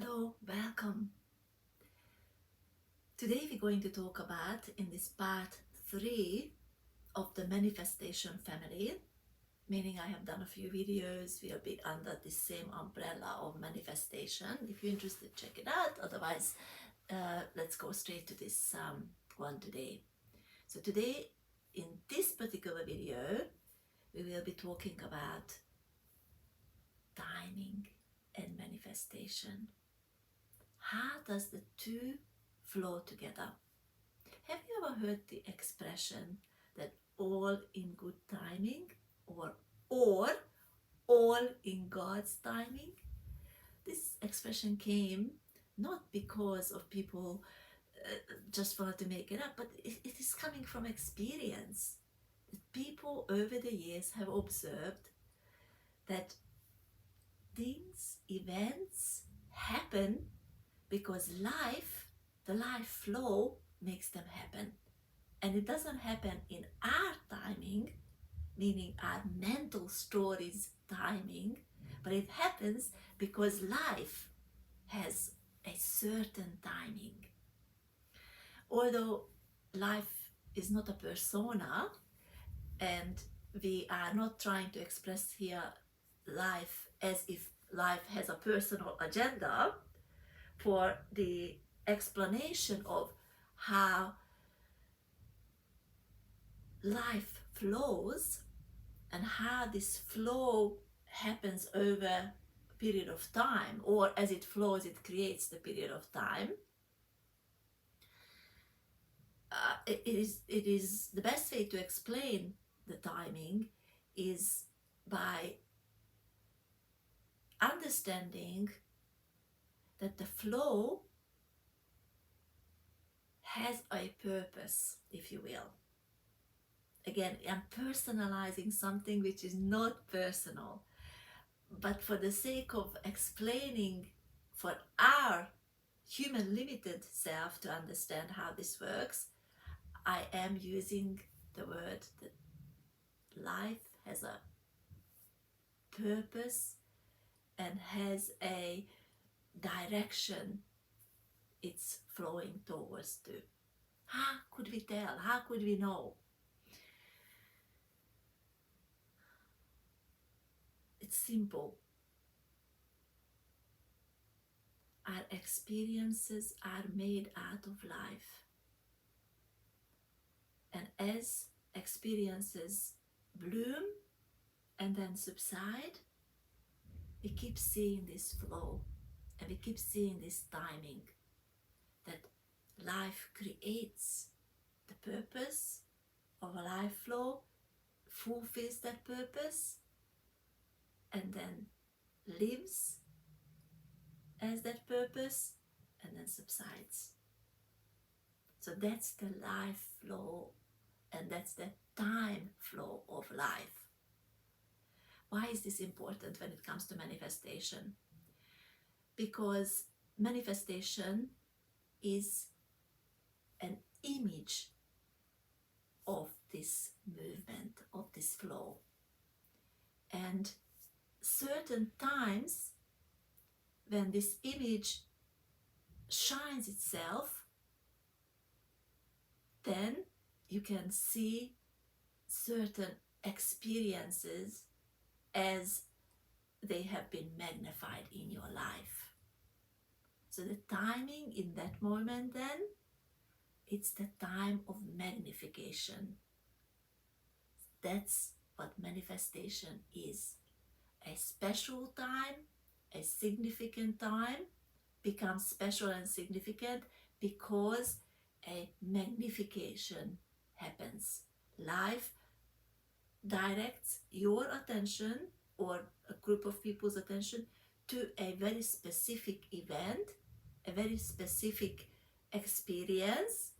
Hello, welcome. Today we're going to talk about in this part 3 of the manifestation family, meaning I have done a few videos, will be under the same umbrella of manifestation. If you're interested, check it out. Otherwise, let's go straight to this one today. So today, in this particular video, we will be talking about timing and manifestation. How does the two flow together? Have you ever heard the expression that all in good timing or all in God's timing? This expression came not because of people just wanted to make it up, but it is coming from experience. People over the years have observed that things, events happen because the life flow makes them happen. And it doesn't happen in our timing, meaning our mental stories timing, but it happens because life has a certain timing. Although life is not a persona, and we are not trying to express here life as if life has a personal agenda, for the explanation of how life flows and how this flow happens over a period of time, or as it flows it creates the period of time. It is the best way to explain the timing is by understanding that the flow has a purpose, if you will. Again, I'm personalizing something which is not personal, but for the sake of explaining for our human limited self to understand how this works, I am using the word that life has a purpose and has a direction it's flowing towards to. How could we tell? How could we know? It's simple. Our experiences are made out of life. And as experiences bloom and then subside, we keep seeing this flow and we keep seeing this timing that life creates the purpose of a life flow, fulfills that purpose, and then lives as that purpose and then subsides. So that's the life flow, and that's the time flow of life. Why is this important when it comes to manifestation? Because manifestation is an image of this movement, of this flow. And certain times when this image shines itself, then you can see certain experiences as they have been magnified in your life. So the timing in that moment, then, it's the time of magnification. That's what manifestation is. A special time, a significant time becomes special and significant because a magnification happens. Life directs your attention or a group of people's attention to a very specific event, a very specific experience,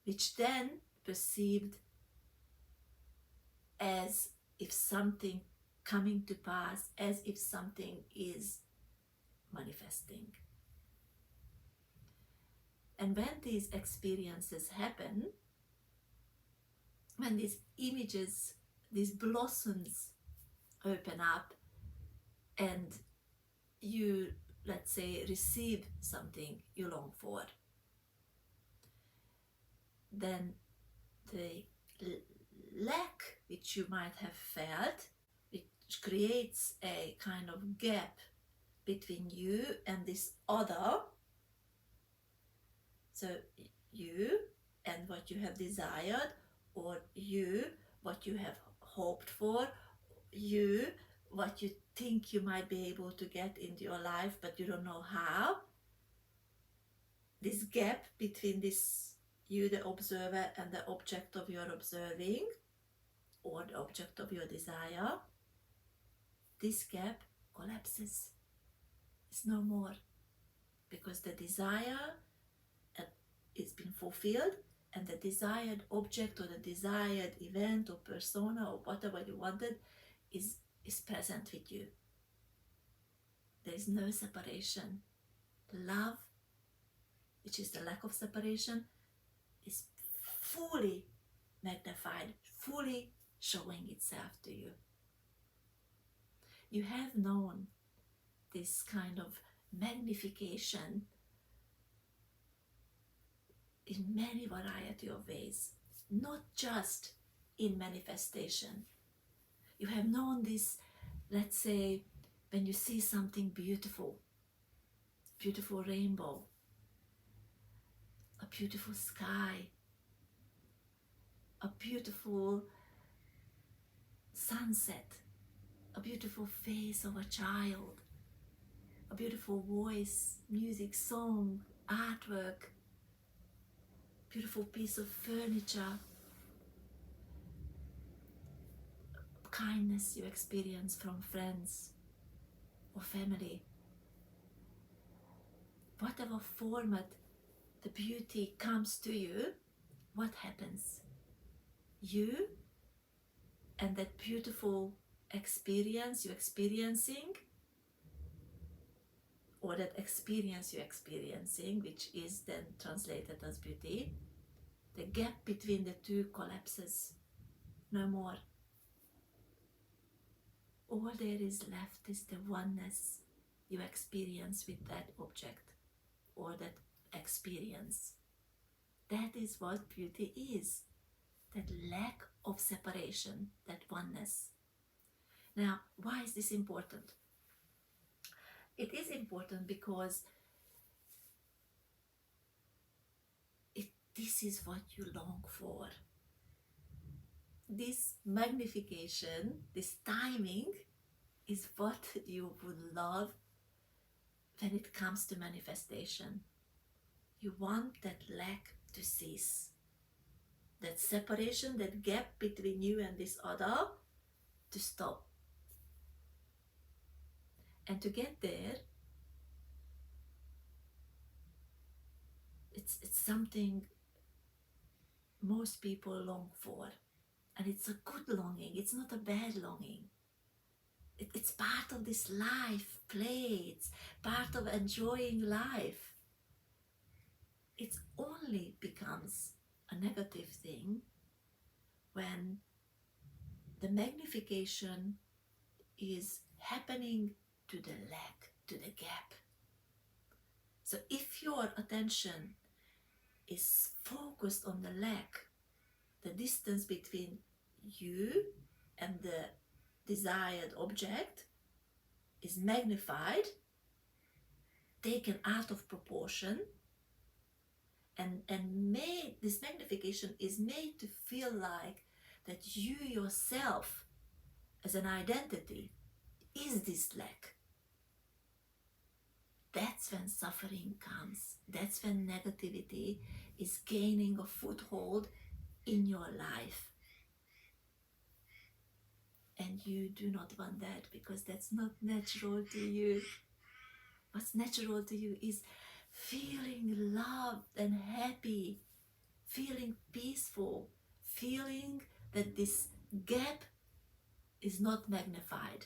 which then perceived as if something coming to pass, as if something is manifesting. And when these experiences happen, when these images, these blossoms open up, and you let's say, receive something you long for, then the lack which you might have felt, which creates a kind of gap between you and this other, so you and what you have desired, or you what you have hoped for, you what you think you might be able to get into your life but you don't know how. This gap between this you, the observer, and the object of your observing, or the object of your desire, this gap collapses. It's no more, because the desire it's been fulfilled, and the desired object or the desired event or persona or whatever you wanted is present with you. There is no separation. Love, which is the lack of separation, is fully magnified, fully showing itself to you. You have known this kind of magnification in many variety of ways, not just in manifestation. You have known this, let's say, when you see something beautiful, beautiful rainbow, a beautiful sky, a beautiful sunset, a beautiful face of a child, a beautiful voice, music, song, artwork, beautiful piece of furniture, kindness you experience from friends or family. Whatever format the beauty comes to you, what happens? You and that beautiful experience you're experiencing, or that experience you're experiencing, which is then translated as beauty, the gap between the two collapses. No more. All there is left is the oneness you experience with that object or that experience. That is what beauty is. That lack of separation, that oneness. Now, why is this important? It is important because this is what you long for. This magnification, this timing, is what you would love when it comes to manifestation. You want that lack to cease. That separation, that gap between you and this other to stop. And to get there, it's something most people long for. And it's a good longing, it's not a bad longing. It's part of this life play, it's part of enjoying life. It only becomes a negative thing when the magnification is happening to the lack, to the gap. So if your attention is focused on the lack, the distance between you and the desired object is magnified, taken out of proportion, and this magnification is made to feel like that you yourself as an identity is this lack. That's when suffering comes. That's when negativity is gaining a foothold in your life. And you do not want that, because that's not natural to you. What's natural to you is feeling loved and happy, feeling peaceful, feeling that this gap is not magnified.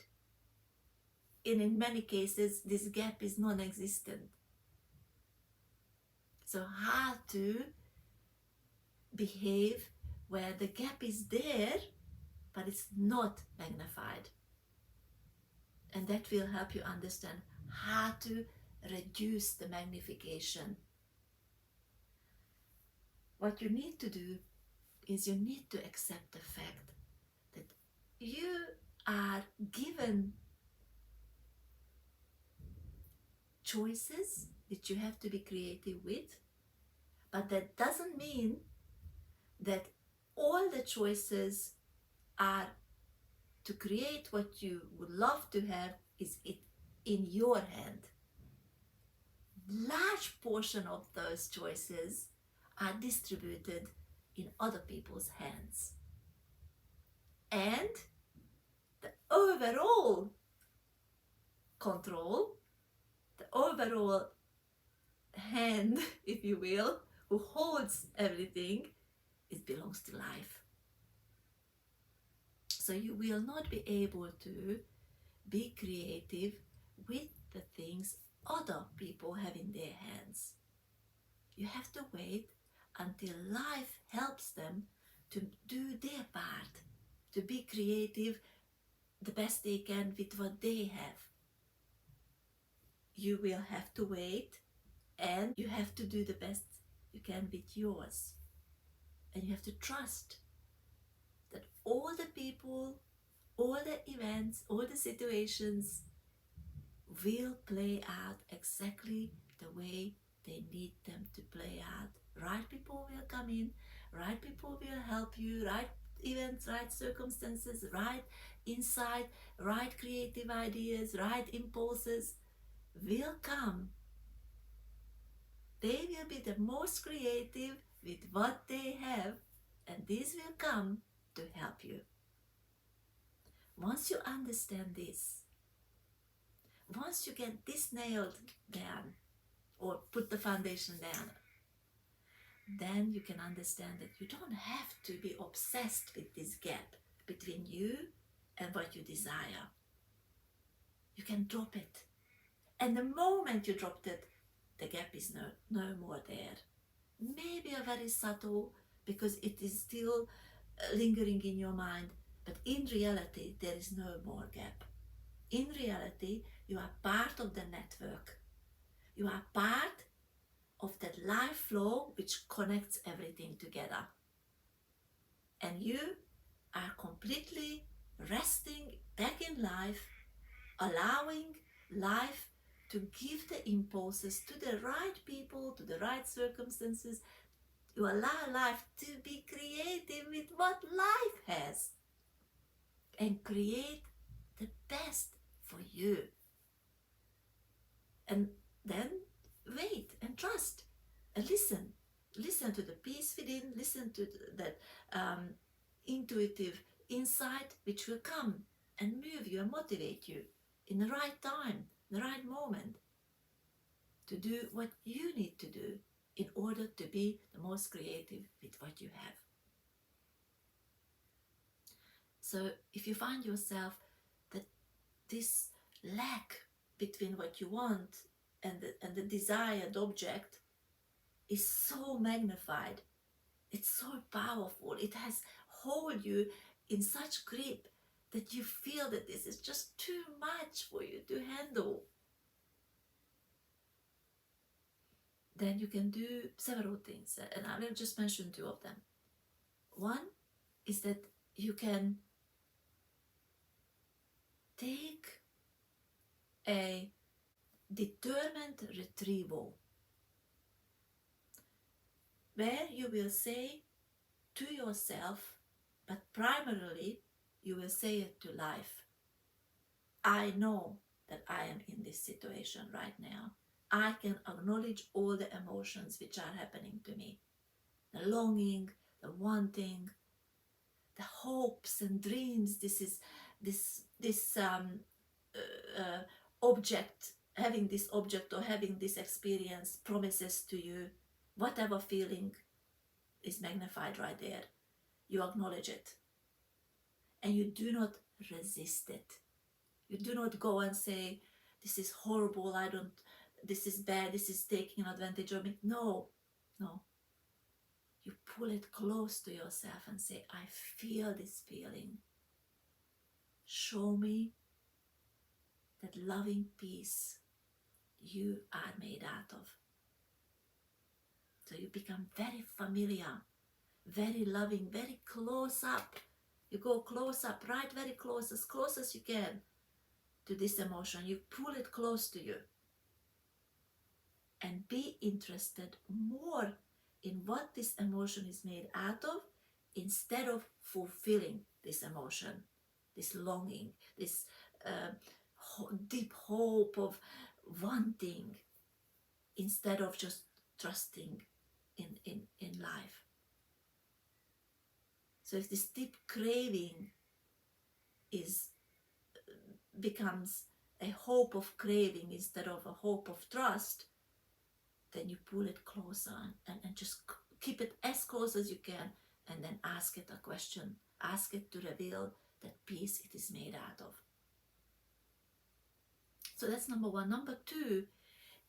And in many cases, this gap is non-existent. So how to behave where the gap is there, but it's not magnified. And that will help you understand how to reduce the magnification. What you need to do is you need to accept the fact that you are given choices which you have to be creative with, but that doesn't mean that all the choices are to create what you would love to have is it in your hand. Large portion of those choices are distributed in other people's hands. And the overall control, the overall hand, if you will, who holds everything, it belongs to life. So you will not be able to be creative with the things other people have in their hands. You have to wait until life helps them to do their part, to be creative the best they can with what they have. You will have to wait, and you have to do the best you can with yours. And you have to trust that all the people, all the events, all the situations will play out exactly the way they need them to play out. Right people will come in, right people will help you, right events, right circumstances, right insight, right creative ideas, right impulses will come. They will be the most creative with what they have, and these will come to help you. Once you understand this, once you get this nailed down or put the foundation down, then you can understand that you don't have to be obsessed with this gap between you and what you desire. You can drop it. And the moment you dropped it, the gap is no more there. Maybe a very subtle, because it is still lingering in your mind, but in reality, there is no more gap. In reality, you are part of the network. You are part of that life flow which connects everything together. And you are completely resting back in life, allowing life to give the impulses to the right people, to the right circumstances. You allow life to be creative with what life has and create the best for you. And then wait and trust and listen. Listen to the peace within, listen to that intuitive insight which will come and move you and motivate you in the right time, the right moment to do what you need to do in order to be the most creative with what you have. So if you find yourself that this lack between what you want and the desired object is so magnified, it's so powerful, it has hold you in such grip that you feel that this is just too much for you to handle, then you can do several things, and I will just mention two of them. One is that you can take a determined retrieval where you will say to yourself, but primarily you will say it to life, I know that I am in this situation right now. I can acknowledge all the emotions which are happening to me. The longing, the wanting, the hopes and dreams. This object, having this object or having this experience promises to you whatever feeling is magnified right there. You acknowledge it. And you do not resist it. You do not go and say, this is horrible, this is bad, this is taking advantage of me. No. You pull it close to yourself and say, I feel this feeling. Show me that loving peace you are made out of. So you become very familiar, very loving, very close up. You go close up, right very close as you can to this emotion. You pull it close to you. And be interested more in what this emotion is made out of instead of fulfilling this emotion, this longing, this deep hope of wanting, instead of just trusting in life. So if this deep craving becomes a hope of craving instead of a hope of trust, then you pull it closer and just keep it as close as you can, and then ask it a question. Ask it to reveal that peace it is made out of. So that's number one. Number two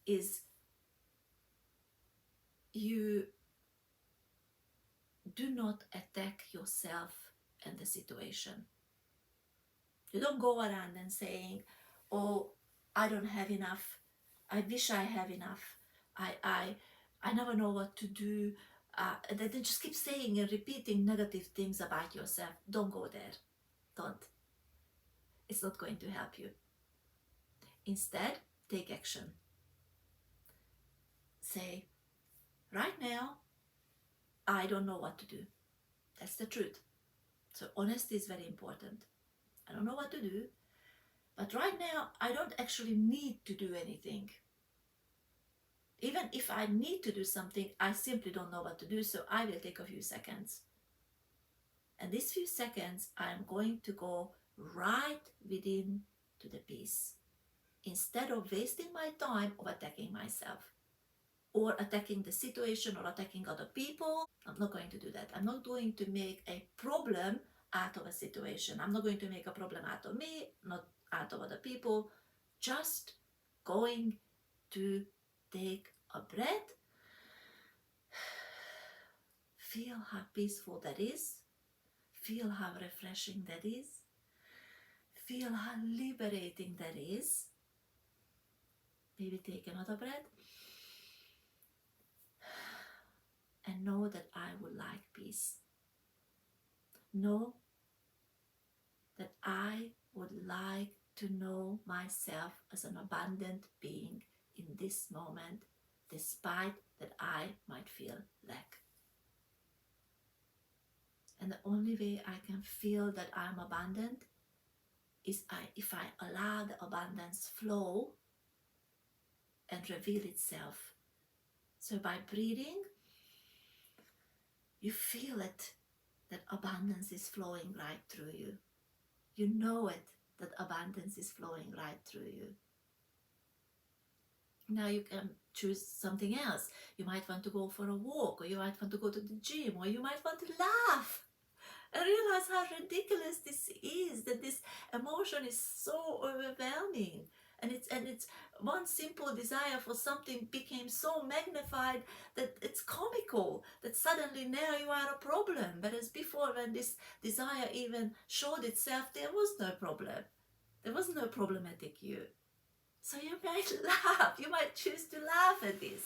is you do not attack yourself and the situation. You don't go around and saying, oh, I don't have enough. I wish I have enough. I never know what to do. And then just keep saying and repeating negative things about yourself. Don't go there. Don't. It's not going to help you. Instead, take action. Say, right now, I don't know what to do. That's the truth. So honesty is very important. I don't know what to do, but right now, I don't actually need to do anything. Even if I need to do something, I simply don't know what to do, so I will take a few seconds. And these few seconds, I'm going to go right within to the peace, instead of wasting my time of attacking myself or attacking the situation or attacking other people. I'm not going to do that. I'm not going to make a problem out of a situation. I'm not going to make a problem out of me, not out of other people. Just going to take a breath, feel how peaceful that is, feel how refreshing that is, feel how liberating that is. Maybe take another breath and know that I would like peace. Know that I would like to know myself as an abundant being in this moment, despite that I might feel lack. And the only way I can feel that I'm abundant is if I allow the abundance flow and reveal itself. So by breathing, you feel it, that abundance is flowing right through you. You know it, that abundance is flowing right through you. Now you can choose something else. You might want to go for a walk, or you might want to go to the gym, or you might want to laugh and realize how ridiculous this is, that this emotion is so overwhelming. And it's one simple desire for something became so magnified that it's comical, that suddenly now you are a problem. Whereas before, when this desire even showed itself, there was no problem. There was no problematic you. So you might laugh, you might choose to laugh at this.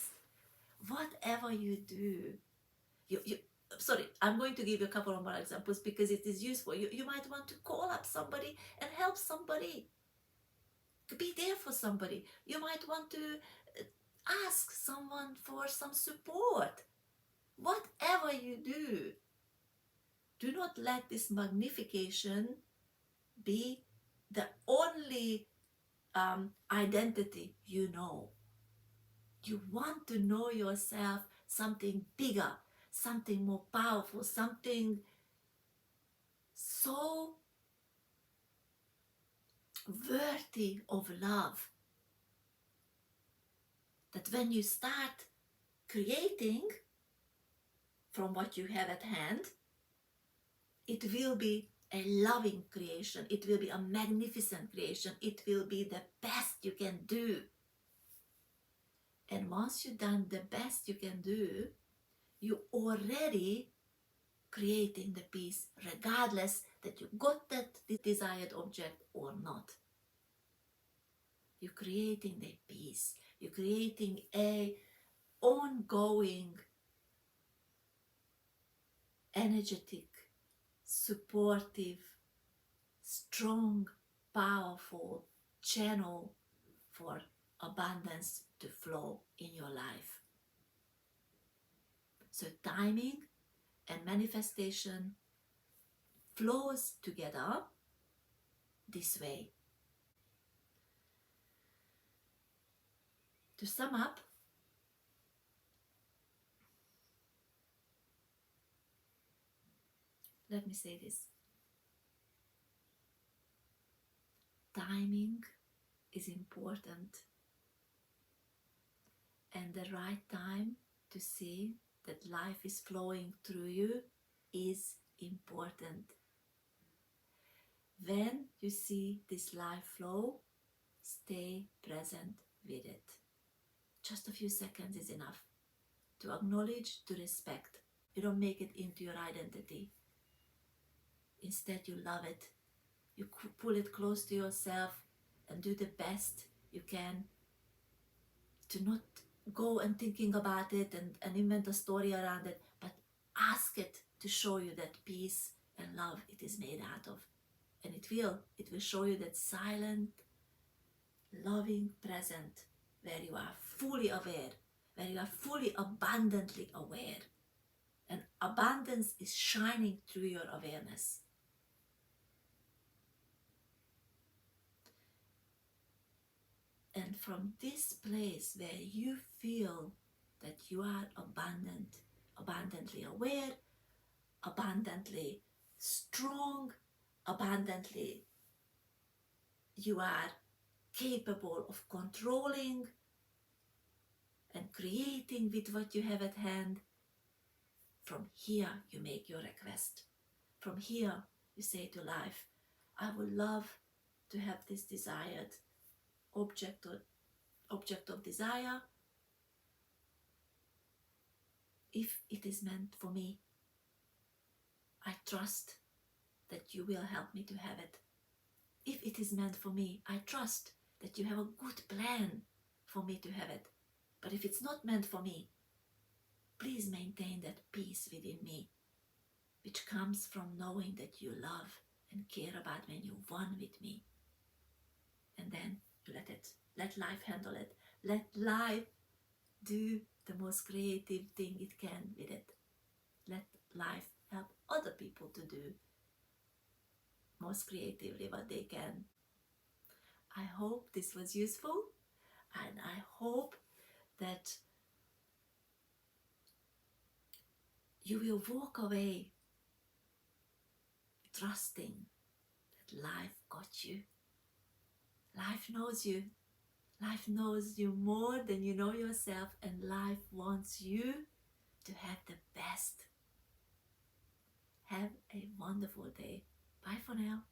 Whatever you do, sorry, I'm going to give you a couple of more examples because it is useful. You might want to call up somebody and help somebody. Be there for somebody. You might want to ask someone for some support. Whatever you do not let this magnification be the only identity you know. You want to know yourself something bigger, something more powerful, something so worthy of love, that when you start creating from what you have at hand, it will be a loving creation, it will be a magnificent creation, it will be the best you can do. And once you've done the best you can do, you already creating the peace, regardless that you got that desired object or not. You're creating the peace. You're creating a ongoing, energetic, supportive, strong, powerful channel for abundance to flow in your life. So timing and manifestation flows together this way. To sum up, let me say this. Timing is important, and the right time to see that life is flowing through you is important. When you see this life flow, stay present with it. Just a few seconds is enough to acknowledge, to respect. You don't make it into your identity. Instead, you love it. You pull it close to yourself and do the best you can to not go and thinking about it and invent a story around it, but ask it to show you that peace and love it is made out of. And it will show you that silent, loving present where you are fully aware, where you are fully abundantly aware. And abundance is shining through your awareness. And from this place where you feel that you are abundantly aware, abundantly strong, abundantly you are capable of controlling and creating with what you have at hand, from here you make your request. From here you say to life, I would love to have this desired object of desire if it is meant for me. I trust that you will help me to have it. If it is meant for me, I trust that you have a good plan for me to have it. But if it's not meant for me, please maintain that peace within me, which comes from knowing that you love and care about when you one with me. And then you let life handle it. Let life do the most creative thing it can with it. Let life help other people to do most creatively what they can. I hope this was useful, and I hope that you will walk away trusting that life got you. Life knows you. Life knows you more than you know yourself, and life wants you to have the best. Have a wonderful day. Bye for now.